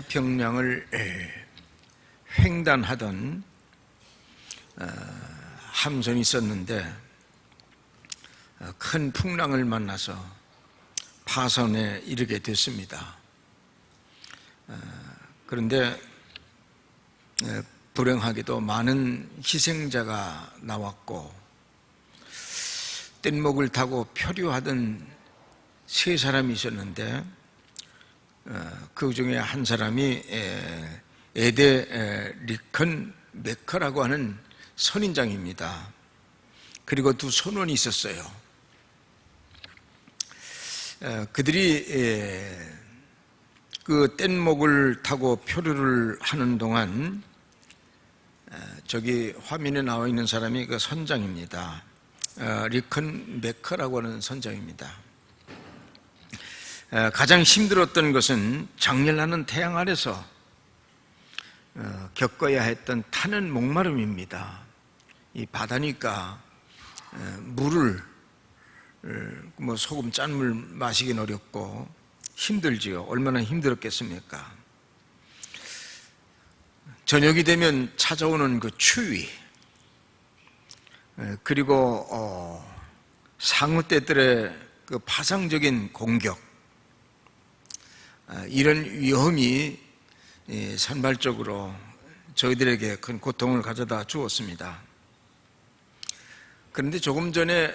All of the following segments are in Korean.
태평양을 횡단하던 함선이 있었는데 큰 풍랑을 만나서 파선에 이르게 됐습니다. 그런데 불행하게도 많은 희생자가 나왔고 뗏목을 타고 표류하던 세 사람이 있었는데 그 중에 한 사람이 에데 리컨 메커라고 하는 선인장입니다. 그리고 두 선원이 있었어요. 그들이 그 뗏목을 타고 표류를 하는 동안 저기 화면에 나와 있는 사람이 그 선장입니다. 리컨 메커라고 하는 선장입니다. 가장 힘들었던 것은 장렬하는 태양 아래서 겪어야 했던 타는 목마름입니다. 이 바다니까 물을 소금 짠 물 마시긴 어렵고 힘들지요. 얼마나 힘들었겠습니까? 저녁이 되면 찾아오는 그 추위, 그리고 상어 떼들의 그 파상적인 공격, 이런 위험이 산발적으로 저희들에게 큰 고통을 가져다 주었습니다. 그런데 조금 전에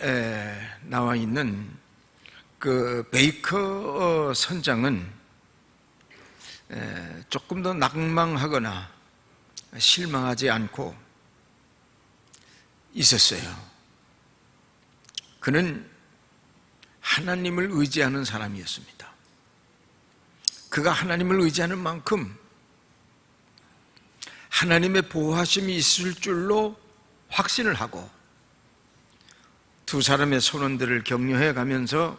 나와 있는 그 베이커 선장은 조금 더 낙망하거나 실망하지 않고 있었어요. 그는 하나님을 의지하는 사람이었습니다. 그가 하나님을 의지하는 만큼 하나님의 보호하심이 있을 줄로 확신을 하고 두 사람의 선원들을 격려해 가면서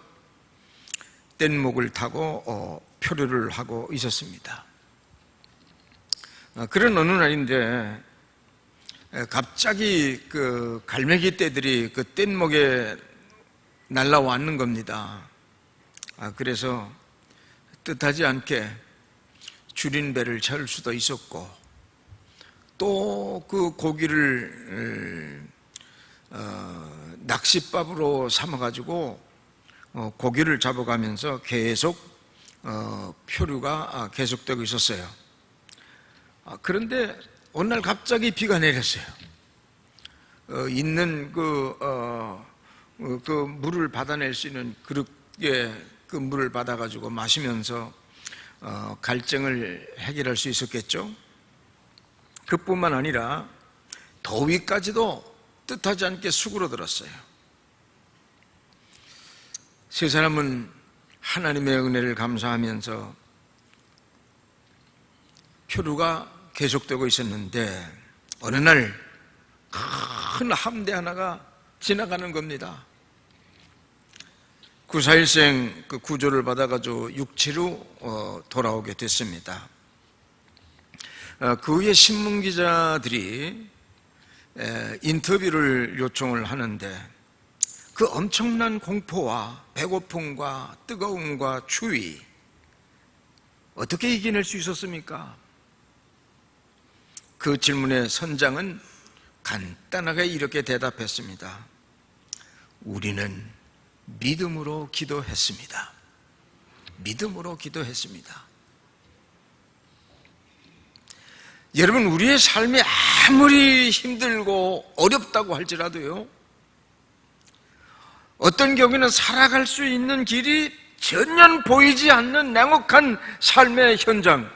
뗏목을 타고 표류를 하고 있었습니다. 그런 어느 날인데 갑자기 그 갈매기 떼들이 그 뗏목에 날라왔는 겁니다. 그래서 뜻하지 않게 줄인 배를 채울 수도 있었고 또 그 고기를 낚싯밥으로 삼아가지고 고기를 잡아가면서 계속 표류가 계속되고 있었어요. 그런데 어느 날 갑자기 비가 내렸어요. 있는 그 물을 받아낼 수 있는 그릇에 그 물을 받아가지고 마시면서 갈증을 해결할 수 있었겠죠. 그뿐만 아니라 더위까지도 뜻하지 않게 수그러들었어요. 세 사람은 하나님의 은혜를 감사하면서 표류가 계속되고 있었는데 어느 날 큰 함대 하나가 지나가는 겁니다. 구사일생 그 구조를 받아가지고 육지로 돌아오게 됐습니다. 그 후에 신문기자들이 인터뷰를 요청을 하는데 그 엄청난 공포와 배고픔과 뜨거움과 추위 어떻게 이겨낼 수 있었습니까? 그 질문에 선장은 간단하게 이렇게 대답했습니다. 우리는 믿음으로 기도했습니다. 믿음으로 기도했습니다. 여러분, 우리의 삶이 아무리 힘들고 어렵다고 할지라도요, 어떤 경우에는 살아갈 수 있는 길이 전혀 보이지 않는 냉혹한 삶의 현장,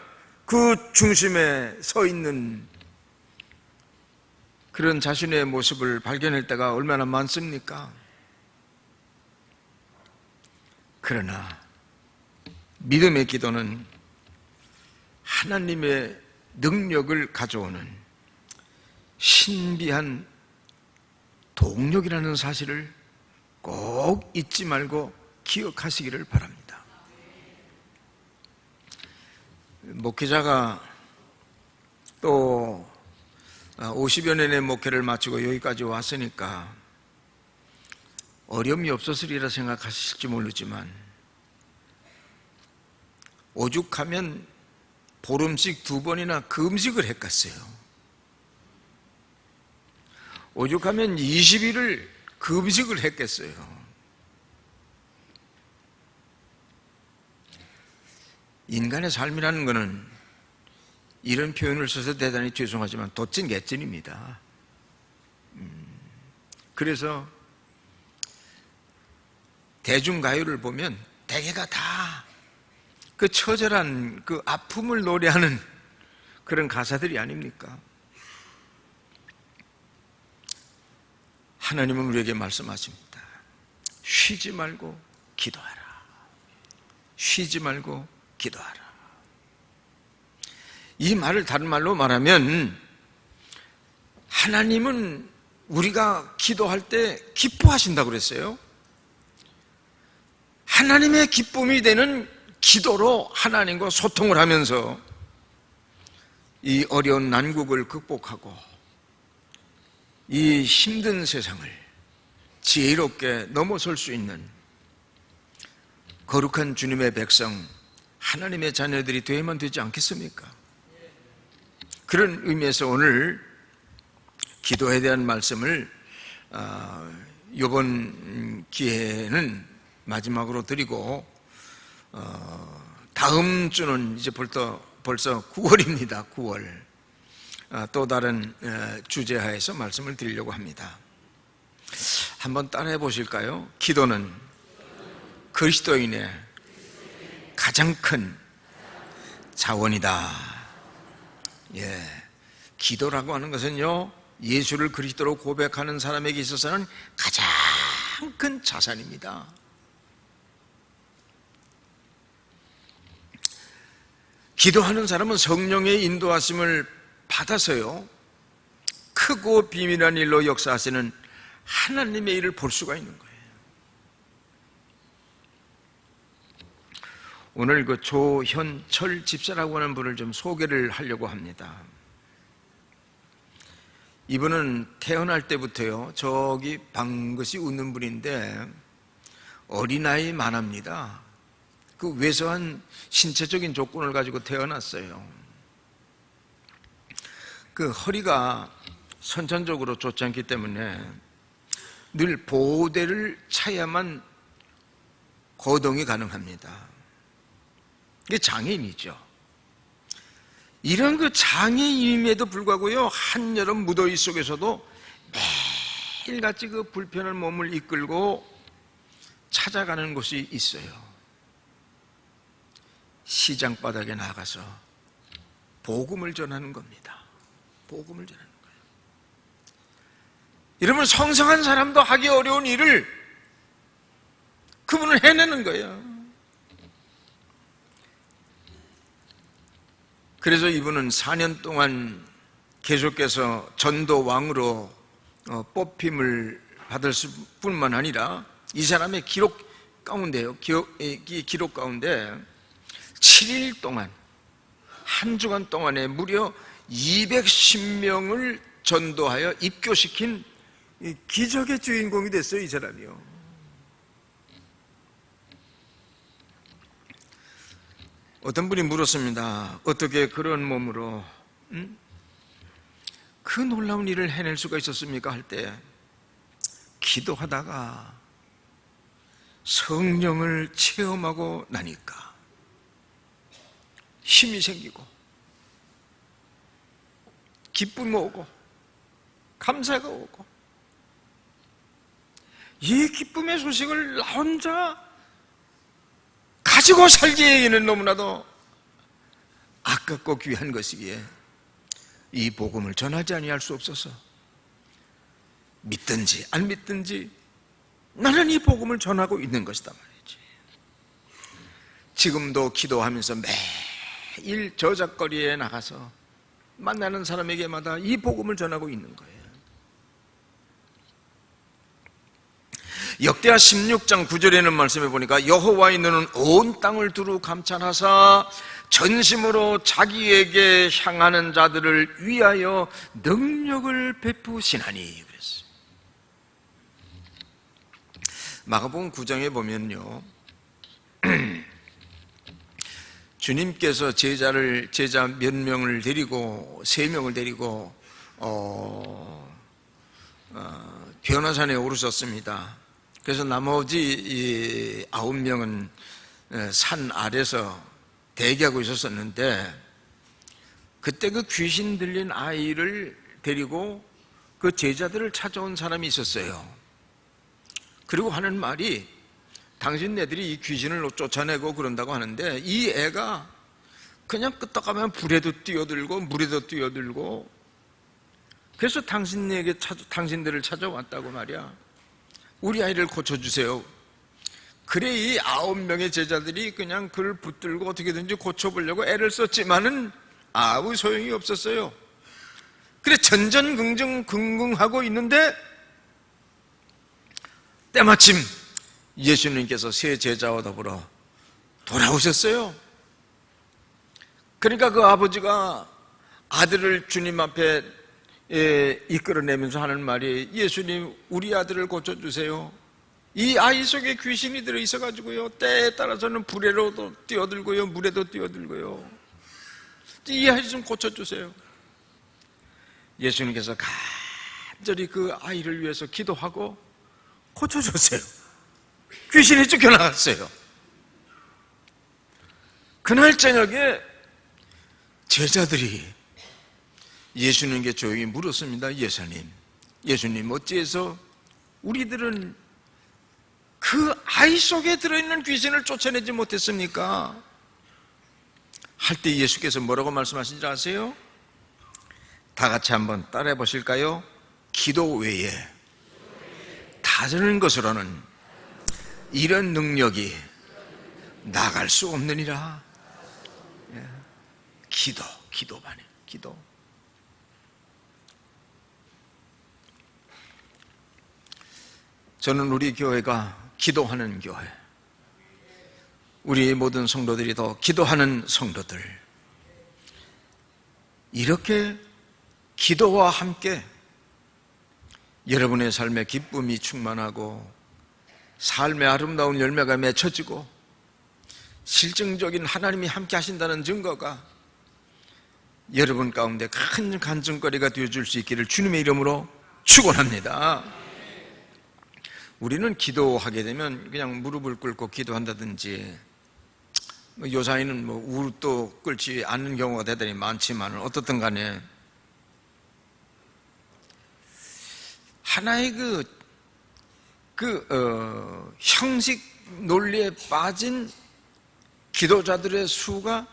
그 중심에 서 있는 그런 자신의 모습을 발견할 때가 얼마나 많습니까? 그러나 믿음의 기도는 하나님의 능력을 가져오는 신비한 동력이라는 사실을 꼭 잊지 말고 기억하시기를 바랍니다. 목회자가 또 50여 년의 목회를 마치고 여기까지 왔으니까 어려움이 없었으리라 생각하실지 모르지만 오죽하면 보름씩 2번이나 금식을 했겠어요. 오죽하면 20일을 금식을 했겠어요. 인간의 삶이라는 것은 이런 표현을 써서 대단히 죄송하지만 도찐개찐입니다. 그래서 대중가요를 보면 대개가 다 그 처절한 그 아픔을 노래하는 그런 가사들이 아닙니까? 하나님은 우리에게 말씀하십니다. 쉬지 말고 기도하라. 쉬지 말고 기도하라. 이 말을 다른 말로 말하면 하나님은 우리가 기도할 때 기뻐하신다고 그랬어요. 하나님의 기쁨이 되는 기도로 하나님과 소통을 하면서 이 어려운 난국을 극복하고 이 힘든 세상을 지혜롭게 넘어설 수 있는 거룩한 주님의 백성, 하나님의 자녀들이 되면 되지 않겠습니까? 그런 의미에서 오늘 기도에 대한 말씀을 이번 기회에는 마지막으로 드리고 다음 주는 이제 벌써 9월입니다. 9월 또 다른 주제하에서 말씀을 드리려고 합니다. 한번 따라해 보실까요? 기도는 그리스도인의 가장 큰 자원이다. 예, 기도라고 하는 것은요, 예수를 그리스도로 고백하는 사람에게 있어서는 가장 큰 자산입니다. 기도하는 사람은 성령의 인도하심을 받아서요, 크고 비밀한 일로 역사하시는 하나님의 일을 볼 수가 있는 거예요. 오늘 그 조현철 집사라고 하는 분을 좀 소개를 하려고 합니다. 이분은 태어날 때부터요, 저기 방긋이 웃는 분인데 어린아이 만합니다. 그 왜소한 신체적인 조건을 가지고 태어났어요. 그 허리가 선천적으로 좋지 않기 때문에 늘 보호대를 차야만 거동이 가능합니다. 이게 장애인이죠. 이런 그 장애인임에도 불구하고요, 한여름 무더위 속에서도 매일같이 그 불편한 몸을 이끌고 찾아가는 곳이 있어요. 시장 바닥에 나가서 복음을 전하는 겁니다. 복음을 전하는 거예요. 여러분, 성성한 사람도 하기 어려운 일을 그분은 해내는 거예요. 그래서 이분은 4년 동안 계속해서 전도왕으로 뽑힘을 받을 뿐만 아니라 이 사람의 기록 가운데요, 기록 가운데 7일 동안, 한 주간 동안에 무려 210명을 전도하여 입교시킨 기적의 주인공이 됐어요, 이 사람이요. 어떤 분이 물었습니다. 어떻게 그런 몸으로 그 놀라운 일을 해낼 수가 있었습니까? 할 때 기도하다가 성령을 체험하고 나니까 힘이 생기고 기쁨이 오고 감사가 오고, 이 기쁨의 소식을 나 혼자 가지고 살기에는 너무나도 아깝고 귀한 것이기에 이 복음을 전하지 아니할 수 없어서 믿든지 안 믿든지 나는 이 복음을 전하고 있는 것이다 말이지. 지금도 기도하면서 매일 저작거리에 나가서 만나는 사람에게마다 이 복음을 전하고 있는 거예요. 역대하 16장 9절에는 말씀해 보니까 여호와의 눈은 온 땅을 두루 감찰하사 전심으로 자기에게 향하는 자들을 위하여 능력을 베푸시나니 그랬어요. 마가복음 9장에 보면요, 주님께서 제자 몇 명을 데리고 3명을 데리고 변화산에 오르셨습니다. 그래서 나머지 9명은 산 아래서 대기하고 있었는데, 그때 그 귀신 들린 아이를 데리고 그 제자들을 찾아온 사람이 있었어요. 그리고 하는 말이, 당신네들이 이 귀신을 쫓아내고 그런다고 하는데, 이 애가 그냥 끄떡하면 불에도 뛰어들고 물에도 뛰어들고, 그래서 당신들을 찾아왔다고 말이야. 우리 아이를 고쳐주세요. 그래, 이 9명의 제자들이 그냥 그를 붙들고 어떻게든지 고쳐보려고 애를 썼지만은 아무 소용이 없었어요. 그래, 전전긍긍하고 있는데 때마침 예수님께서 새 제자와 더불어 돌아오셨어요. 그러니까 그 아버지가 아들을 주님 앞에 이끌어내면서 하는 말이, 예수님, 우리 아들을 고쳐주세요. 이 아이 속에 귀신이 들어있어가지고요, 때에 따라서는 불에도 뛰어들고요, 물에도 뛰어들고요. 이 아이 좀 고쳐주세요. 예수님께서 간절히 그 아이를 위해서 기도하고 고쳐줬어요. 귀신이 쫓겨나갔어요. 그날 저녁에 제자들이 예수님께 조용히 물었습니다. 예수님, 어찌해서 우리들은 그 아이 속에 들어있는 귀신을 쫓아내지 못했습니까? 할 때 예수께서 뭐라고 말씀하신지 아세요? 다 같이 한번 따라해 보실까요? 기도 외에 다른 것으로는 이런 능력이 나갈 수 없느니라. 기도만이에요. 기도. 저는 우리 교회가 기도하는 교회, 우리 모든 성도들이 더 기도하는 성도들, 이렇게 기도와 함께 여러분의 삶에 기쁨이 충만하고 삶의 아름다운 열매가 맺혀지고 실증적인 하나님이 함께 하신다는 증거가 여러분 가운데 큰 간증거리가 되어줄 수 있기를 주님의 이름으로 축원합니다. 우리는 기도하게 되면 그냥 무릎을 꿇고 기도한다든지, 요사이는 무릎도 꿇지 않는 경우가 대단히 많지만 어떻든 간에 하나의 형식 논리에 빠진 기도자들의 수가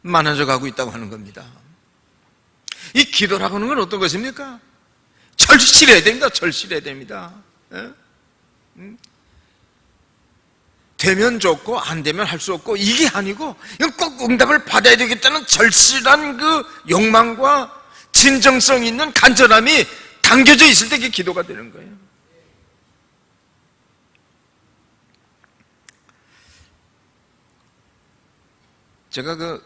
많아져 가고 있다고 하는 겁니다. 이 기도라고 하는 건 어떤 것입니까? 절실해야 됩니다. 절실해야 됩니다. 되면 좋고 안 되면 할 수 없고, 이게 아니고 이건 꼭 응답을 받아야 되겠다는 절실한 그 욕망과 진정성 있는 간절함이 담겨져 있을 때 그게 기도가 되는 거예요. 제가 그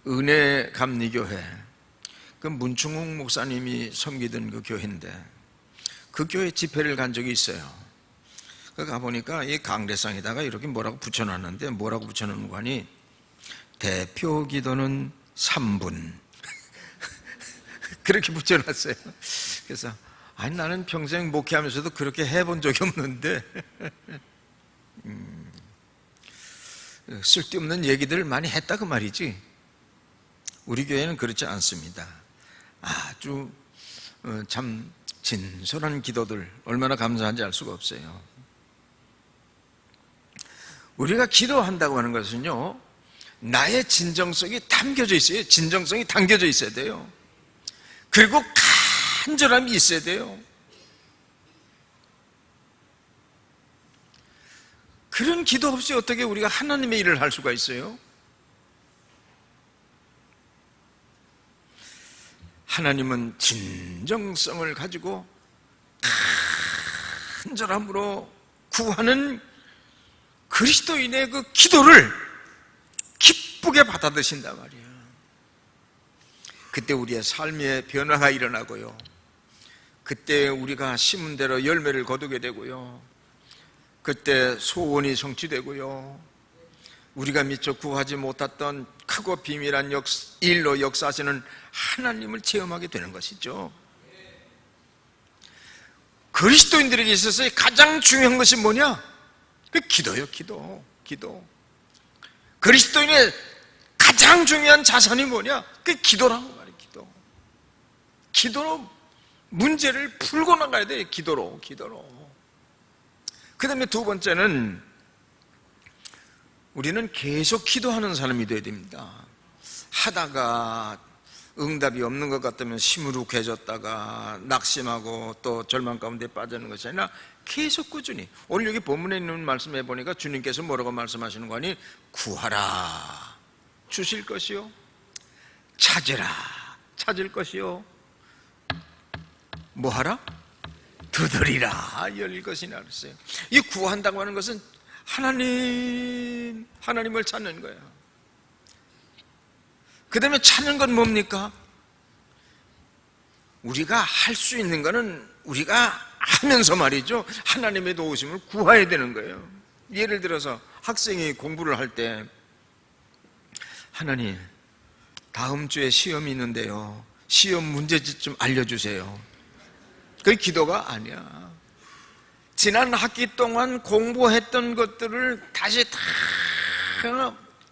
은혜 감리교회, 그 문충욱 목사님이 섬기던 그 교회인데, 그 교회 집회를 간 적이 있어요. 가보니까 이 강대상에다가 이렇게 뭐라고 붙여놨는데, 뭐라고 붙여놓은 거니, 대표 기도는 3분 그렇게 붙여놨어요. 그래서 아니, 나는 평생 목회하면서도 그렇게 해본 적이 없는데 쓸데없는 얘기들을 많이 했다 그 말이지. 우리 교회는 그렇지 않습니다. 아주 참 진솔한 기도들, 얼마나 감사한지 알 수가 없어요. 우리가 기도한다고 하는 것은요, 나의 진정성이 담겨져 있어요. 진정성이 담겨져 있어야 돼요. 그리고 간절함이 있어야 돼요. 그런 기도 없이 어떻게 우리가 하나님의 일을 할 수가 있어요? 하나님은 진정성을 가지고 간절함으로 구하는 그리스도인의 그 기도를 기쁘게 받아드신단 말이에요. 그때 우리의 삶의 변화가 일어나고요, 그때 우리가 심은 대로 열매를 거두게 되고요, 그때 소원이 성취되고요, 우리가 미처 구하지 못했던 크고 비밀한 일로 역사하시는 하나님을 체험하게 되는 것이죠. 그리스도인들에게 있어서 가장 중요한 것이 뭐냐? 그 기도요. 기도. 그리스도인의 가장 중요한 자산이 뭐냐? 그 기도라고 말이에요. 기도로 문제를 풀고 나가야 돼요. 기도로. 그 다음에 두 번째는 우리는 계속 기도하는 사람이 되어야 됩니다. 하다가 응답이 없는 것 같다면 시무룩해졌다가 낙심하고 또 절망 가운데 빠지는 것이 아니라 계속 꾸준히. 오늘 여기 본문에 있는 말씀해 보니까 주님께서 뭐라고 말씀하시는 거 아니? 구하라 주실 것이요, 찾으라 찾을 것이요, 뭐하라? 두드리라 열릴 것이나 그랬어요. 이 구한다고 하는 것은 하나님을 찾는 거예요. 그 다음에 찾는 건 뭡니까? 우리가 할 수 있는 거는 우리가 하면서 말이죠, 하나님의 도우심을 구해야 되는 거예요. 예를 들어서 학생이 공부를 할 때 하나님 다음 주에 시험이 있는데요, 시험 문제집 좀 알려주세요. 그게 기도가 아니야. 지난 학기 동안 공부했던 것들을 다시 다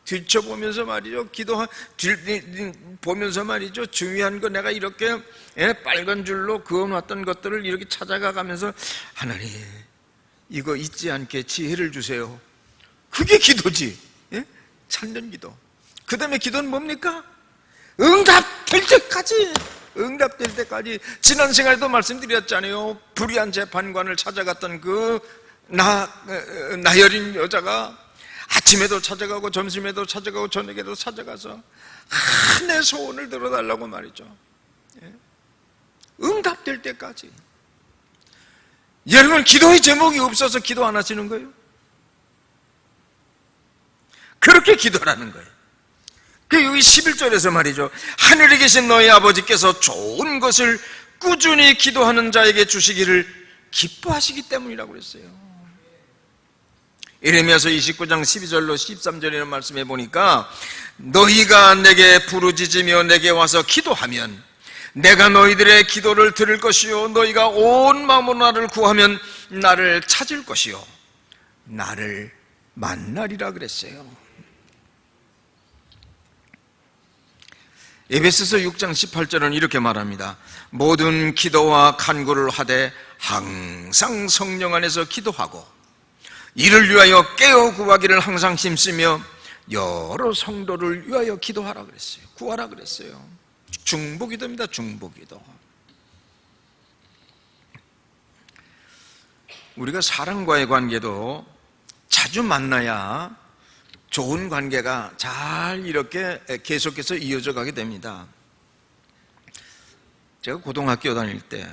뒤쳐보면서 말이죠, 보면서 말이죠, 중요한 거 내가 이렇게 빨간 줄로 그어놨던 것들을 이렇게 찾아가면서 하나님 이거 잊지 않게 지혜를 주세요. 그게 기도지. 찾는 기도. 그 다음에 기도는 뭡니까? 응답될 때까지. 지난 시간에도 말씀드렸잖아요. 불의한 재판관을 찾아갔던 그 나열인 여자가 아침에도 찾아가고 점심에도 찾아가고 저녁에도 찾아가서 내 소원을 들어달라고 말이죠. 응답될 때까지. 여러분, 기도의 제목이 없어서 기도 안 하시는 거예요? 그렇게 기도하라는 거예요. 그 여기 11절에서 말이죠, 하늘에 계신 너희 아버지께서 좋은 것을 꾸준히 기도하는 자에게 주시기를 기뻐하시기 때문이라고 그랬어요. 예레미야서 29장 12절로 13절이라는 말씀해 보니까 너희가 내게 부르짖으며 내게 와서 기도하면 내가 너희들의 기도를 들을 것이요, 너희가 온 마음으로 나를 구하면 나를 찾을 것이요, 나를 만나리라 그랬어요. 에베소서 6장 18절은 이렇게 말합니다. 모든 기도와 간구를 하되 항상 성령 안에서 기도하고 이를 위하여 깨어 구하기를 항상 힘쓰며 여러 성도를 위하여 기도하라 그랬어요. 구하라 그랬어요. 중보기도입니다. 중보기도. 우리가 사람과의 관계도 자주 만나야 좋은 관계가 잘 이렇게 계속해서 이어져 가게 됩니다. 제가 고등학교 다닐 때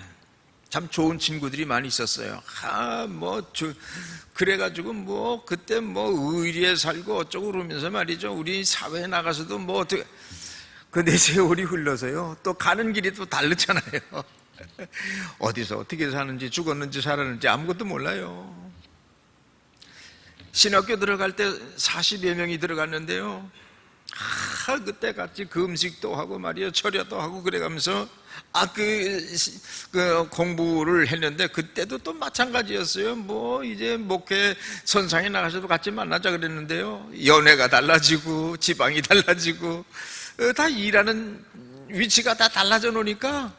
참 좋은 친구들이 많이 있었어요. 그래가지고 그때 의리에 살고 어쩌고 그러면서 말이죠, 우리 사회에 나가서도 내 세월이 흘러서요, 또 가는 길이 또 다르잖아요. 어디서 어떻게 사는지, 죽었는지 살았는지 아무것도 몰라요. 신학교 들어갈 때 40여 명이 들어갔는데요, 그때 같이 그 음식도 하고 말이에요, 철야도 하고 그래가면서 그 공부를 했는데 그때도 또 마찬가지였어요. 이제 목회 선상에 나가서도 같이 만나자 그랬는데요, 연애가 달라지고 지방이 달라지고 다 일하는 위치가 다 달라져 놓으니까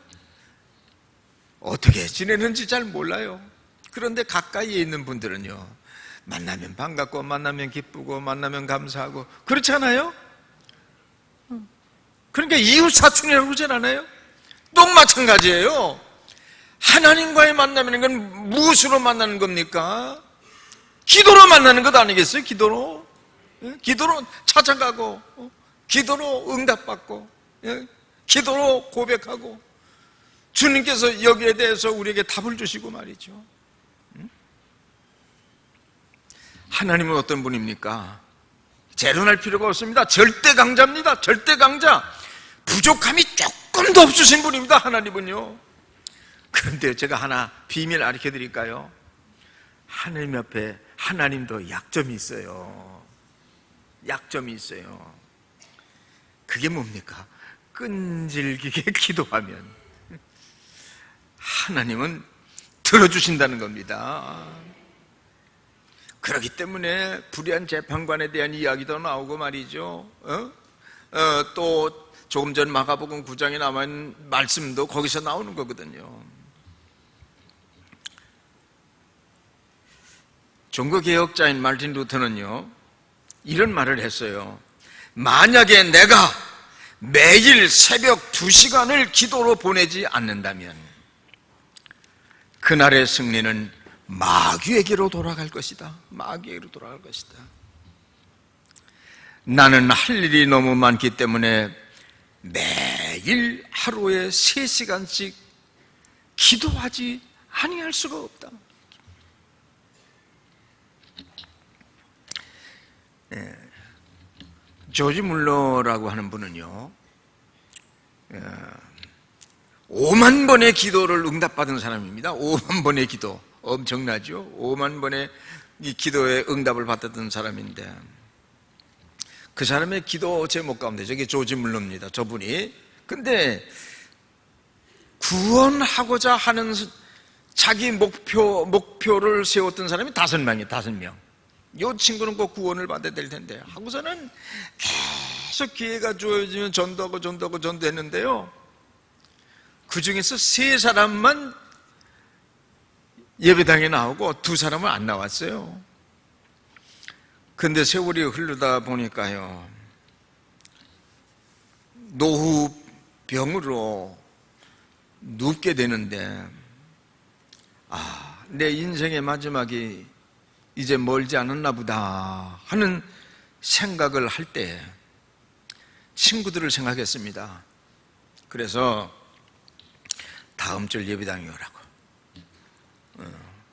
어떻게 지내는지 잘 몰라요. 그런데 가까이에 있는 분들은요, 만나면 반갑고 만나면 기쁘고 만나면 감사하고 그렇잖아요. 그러니까 이웃사촌이라고 그러지 않아요? 또 마찬가지예요. 하나님과의 만남이라는 건 무엇으로 만나는 겁니까? 기도로 만나는 것 아니겠어요? 기도로 찾아가고, 기도로 응답받고, 기도로 고백하고, 주님께서 여기에 대해서 우리에게 답을 주시고 말이죠. 하나님은 어떤 분입니까? 재론할 필요가 없습니다. 절대 강자입니다. 절대 강자. 부족함이 조금도 없으신 분입니다. 하나님은요. 그런데 제가 하나 비밀 알려 드릴까요? 하나님 옆에 하나님도 약점이 있어요. 약점이 있어요. 그게 뭡니까? 끈질기게 기도하면 하나님은 들어주신다는 겁니다. 그렇기 때문에 불의한 재판관에 대한 이야기도 나오고 말이죠. 또 조금 전 마가복음 9장에 남은 말씀도 거기서 나오는 거거든요. 종교개혁자인 마르틴 루터는요, 이런 말을 했어요. 만약에 내가 매일 새벽 2시간을 기도로 보내지 않는다면 그날의 승리는 마귀에게로 돌아갈 것이다. 마귀에게로 돌아갈 것이다. 나는 할 일이 너무 많기 때문에 매일 하루에 3시간씩 기도하지 아니할 수가 없다. 조지 물러라고 하는 분은요, 5만 번의 기도를 응답받은 사람입니다. 5만 번의 기도, 엄청나죠? 5만 번의 이 기도에 응답을 받았던 사람인데, 그 사람의 기도 제목 가운데 저게 조지 물러입니다. 저분이. 근데 구원하고자 하는 자기 목표를 세웠던 사람이 5명이에요. 5명. 이 친구는 꼭 구원을 받아야 될 텐데 하고서는 계속 기회가 주어지면 전도했는데요, 그 중에서 3사람만 예배당에 나오고 2사람은 안 나왔어요. 근데 세월이 흐르다 보니까요, 노후병으로 눕게 되는데, 내 인생의 마지막이 이제 멀지 않았나 보다 하는 생각을 할 때 친구들을 생각했습니다. 그래서 다음 주 예배당에 오라고.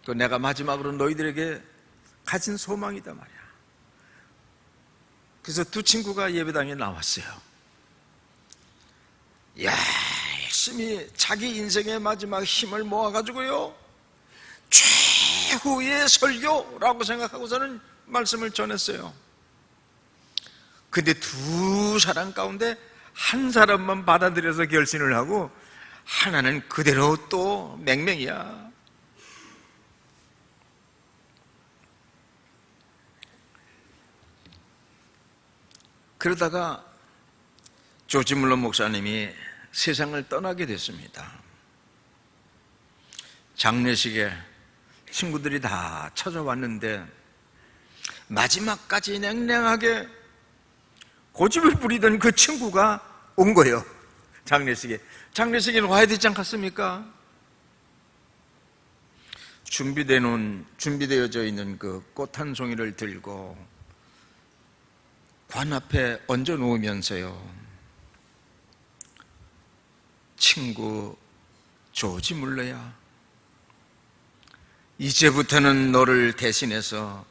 그 내가 마지막으로 너희들에게 가진 소망이다 말이야. 그래서 2 친구가 예배당에 나왔어요. 열심히 자기 인생의 마지막 힘을 모아가지고요, 최후의 설교라고 생각하고서는 말씀을 전했어요. 근데 2사람 가운데 1사람만 받아들여서 결신을 하고 하나는 그대로 또 맹맹이야. 그러다가 조지 물러 목사님이 세상을 떠나게 됐습니다. 장례식에 친구들이 다 찾아왔는데 마지막까지 냉랭하게 고집을 부리던 그 친구가 온 거예요. 장례식에는 와야 되지 않겠습니까? 준비되어져 있는 그 꽃 한 송이를 들고 관 앞에 얹어 놓으면서요, 친구 조지 물러야, 이제부터는 너를 대신해서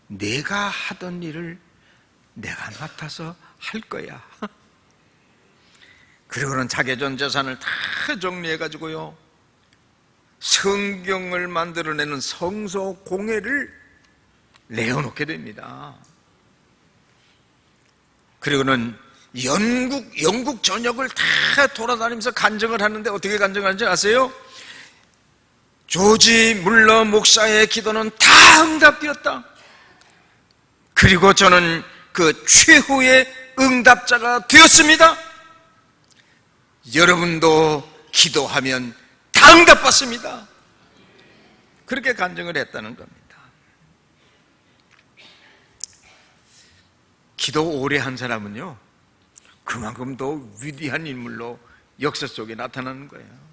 내가 하던 일을 내가 맡아서 할 거야. 그리고는 자기 전 재산을 다 정리해가지고요, 성경을 만들어내는 성서 공예를 내어놓게 됩니다. 그리고는 영국 전역을 다 돌아다니면서 간증을 하는데 어떻게 간증하는지 아세요? 조지 물러 목사의 기도는 다 응답되었다. 그리고 저는 그 최후의 응답자가 되었습니다. 여러분도 기도하면 다 응답받습니다. 그렇게 간증을 했다는 겁니다. 기도 오래 한 사람은요, 그만큼 더 위대한 인물로 역사 속에 나타나는 거예요.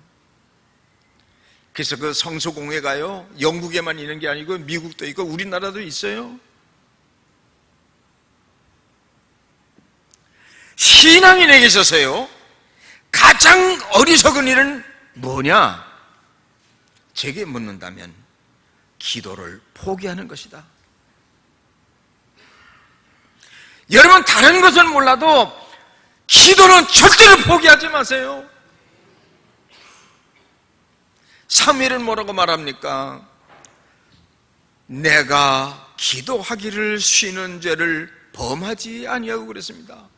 그래서 그 성소공회가요, 영국에만 있는 게 아니고 미국도 있고 우리나라도 있어요. 신앙인에게 있어서요, 가장 어리석은 일은 뭐냐? 제게 묻는다면 기도를 포기하는 것이다. 여러분, 다른 것은 몰라도 기도는 절대로 포기하지 마세요. 사무엘은 뭐라고 말합니까? 내가 기도하기를 쉬는 죄를 범하지 아니하고 그랬습니다.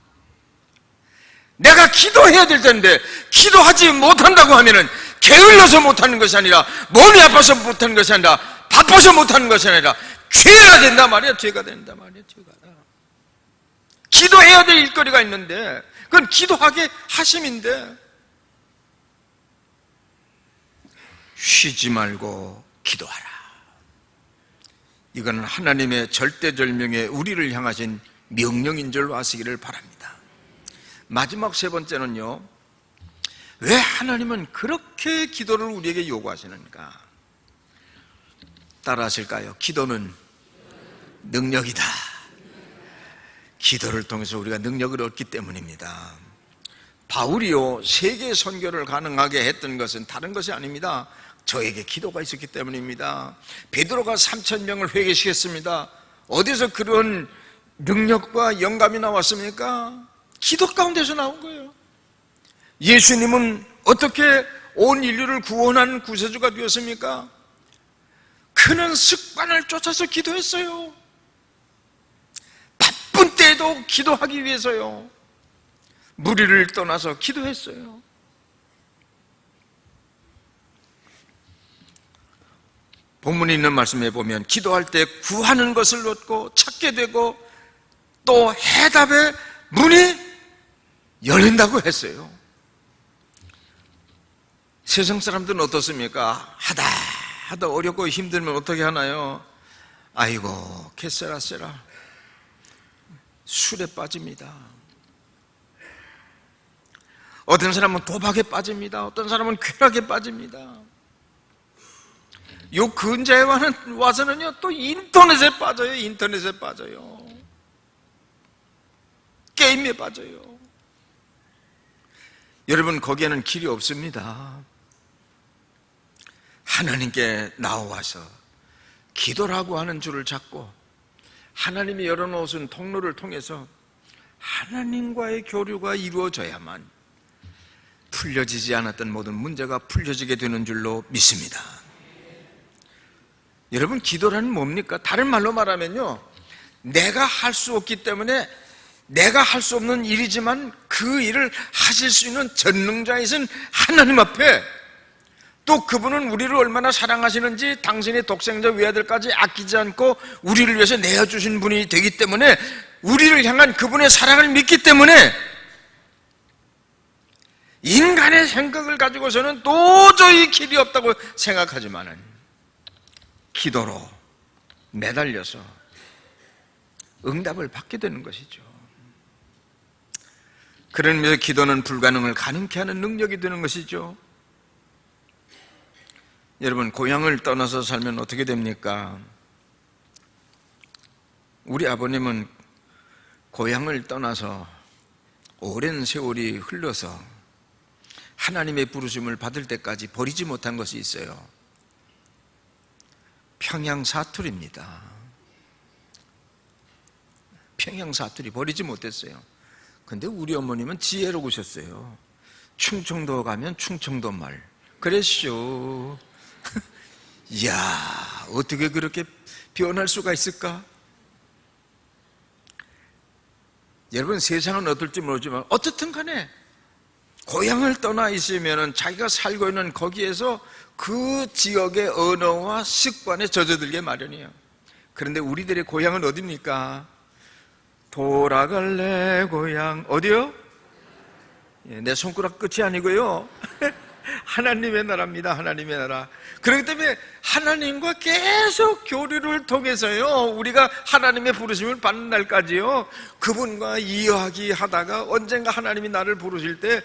내가 기도해야 될 텐데 기도하지 못한다고 하면은 게을러서 못하는 것이 아니라, 몸이 아파서 못하는 것이 아니라, 바빠서 못하는 것이 아니라 죄가 된다 말이야. 죄가 된다 말이야. 죄가. 기도해야 될 일거리가 있는데 그건 기도하게 하심인데, 쉬지 말고 기도하라. 이거는 하나님의 절대절명의 우리를 향하신 명령인 줄 아시기를 바랍니다. 마지막 세 번째는요, 왜 하나님은 그렇게 기도를 우리에게 요구하시는가? 따라하실까요? 기도는 능력이다. 기도를 통해서 우리가 능력을 얻기 때문입니다. 바울이요, 세계 선교를 가능하게 했던 것은 다른 것이 아닙니다. 저에게 기도가 있었기 때문입니다. 베드로가 3,000명을 회개시켰습니다. 어디서 그런 능력과 영감이 나왔습니까? 기도 가운데서 나온 거예요. 예수님은 어떻게 온 인류를 구원하는 구세주가 되었습니까? 그는 습관을 쫓아서 기도했어요. 바쁜 때에도 기도하기 위해서요. 무리를 떠나서 기도했어요. 본문에 있는 말씀에 보면 기도할 때 구하는 것을 얻고 찾게 되고 또 해답의 문이 열린다고 했어요. 세상 사람들은 어떻습니까? 하다 어렵고 힘들면 어떻게 하나요? 아이고 개쎄라쎄라 술에 빠집니다. 어떤 사람은 도박에 빠집니다. 어떤 사람은 쾌락에 빠집니다. 요 근자에 와서는요 또 인터넷에 빠져요. 인터넷에 빠져요. 게임에 빠져요. 여러분, 거기에는 길이 없습니다. 하나님께 나와서 기도라고 하는 줄을 잡고 하나님이 열어놓으신 통로를 통해서 하나님과의 교류가 이루어져야만 풀려지지 않았던 모든 문제가 풀려지게 되는 줄로 믿습니다. 여러분, 기도라는 뭡니까? 다른 말로 말하면요, 내가 할 수 없기 때문에 내가 할 수 없는 일이지만 그 일을 하실 수 있는 전능자이신 하나님 앞에, 또 그분은 우리를 얼마나 사랑하시는지 당신의 독생자 외아들까지 아끼지 않고 우리를 위해서 내어주신 분이 되기 때문에, 우리를 향한 그분의 사랑을 믿기 때문에 인간의 생각을 가지고서는 도저히 길이 없다고 생각하지만은 기도로 매달려서 응답을 받게 되는 것이죠. 그런 의미에서 기도는 불가능을 가능케 하는 능력이 되는 것이죠. 여러분, 고향을 떠나서 살면 어떻게 됩니까? 우리 아버님은 고향을 떠나서 오랜 세월이 흘러서 하나님의 부르심을 받을 때까지 버리지 못한 것이 있어요. 평양 사투리입니다. 평양 사투리 버리지 못했어요. 근데 우리 어머님은 지혜로우셨어요. 충청도 가면 충청도 말. 그랬쇼. 이야, 어떻게 그렇게 변할 수가 있을까? 여러분, 세상은 어떨지 모르지만 어떻든 간에 고향을 떠나 있으면 자기가 살고 있는 거기에서 그 지역의 언어와 습관에 젖어들게 마련이에요. 그런데 우리들의 고향은 어디입니까? 돌아갈래 고향. 어디요? 내 손가락 끝이 아니고요. 하나님의 나라입니다. 하나님의 나라. 그렇기 때문에 하나님과 계속 교류를 통해서요, 우리가 하나님의 부르심을 받는 날까지요, 그분과 이야기 하다가 언젠가 하나님이 나를 부르실 때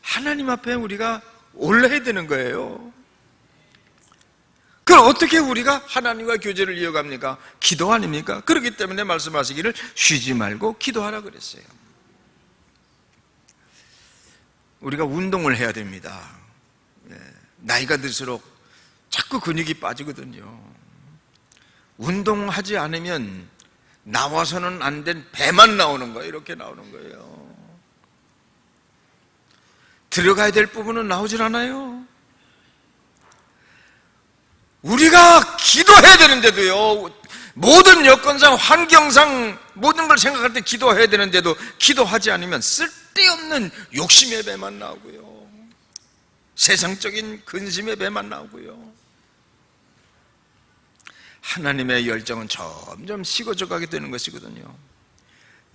하나님 앞에 우리가 올라야 되는 거예요. 그럼 어떻게 우리가 하나님과 교제를 이어갑니까? 기도 아닙니까? 그렇기 때문에 말씀하시기를 쉬지 말고 기도하라 그랬어요. 우리가 운동을 해야 됩니다. 나이가 들수록 자꾸 근육이 빠지거든요. 운동하지 않으면 나와서는 안 된 배만 나오는 거예요. 이렇게 나오는 거예요. 들어가야 될 부분은 나오질 않아요. 우리가 기도해야 되는데도요, 모든 여건상 환경상 모든 걸 생각할 때 기도해야 되는데도 기도하지 않으면 쓸데없는 욕심의 배만 나오고요, 세상적인 근심의 배만 나오고요, 하나님의 열정은 점점 식어져 가게 되는 것이거든요.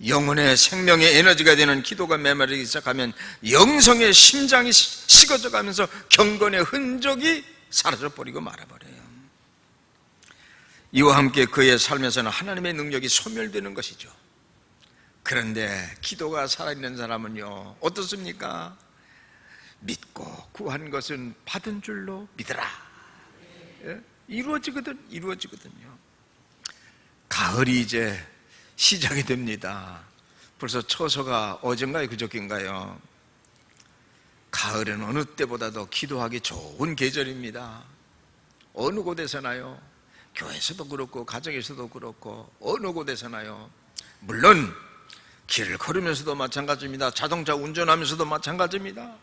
영혼의 생명의 에너지가 되는 기도가 메마르기 시작하면 영성의 심장이 식어져 가면서 경건의 흔적이 사라져버리고 말아버려요. 이와 함께 그의 삶에서는 하나님의 능력이 소멸되는 것이죠. 그런데 기도가 살아있는 사람은요, 어떻습니까? 믿고 구한 것은 받은 줄로 믿으라. 이루어지거든요. 가을이 이제 시작이 됩니다. 벌써 처서가 어젠가요, 그저께인가요? 가을은 어느 때보다도 기도하기 좋은 계절입니다. 어느 곳에서나요, 교회에서도 그렇고 가정에서도 그렇고 어느 곳에서나요. 물론 길을 걸으면서도 마찬가지입니다. 자동차 운전하면서도 마찬가지입니다.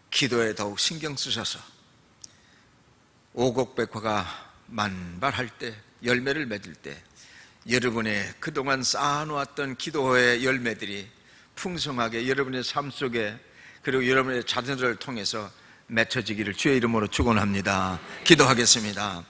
기도에 더욱 신경 쓰셔서 오곡백화가 만발할 때, 열매를 맺을 때 여러분의 그동안 쌓아놓았던 기도의 열매들이 풍성하게 여러분의 삶 속에, 그리고 여러분의 자녀들을 통해서 맺혀지기를 주의 이름으로 축원합니다. 기도하겠습니다.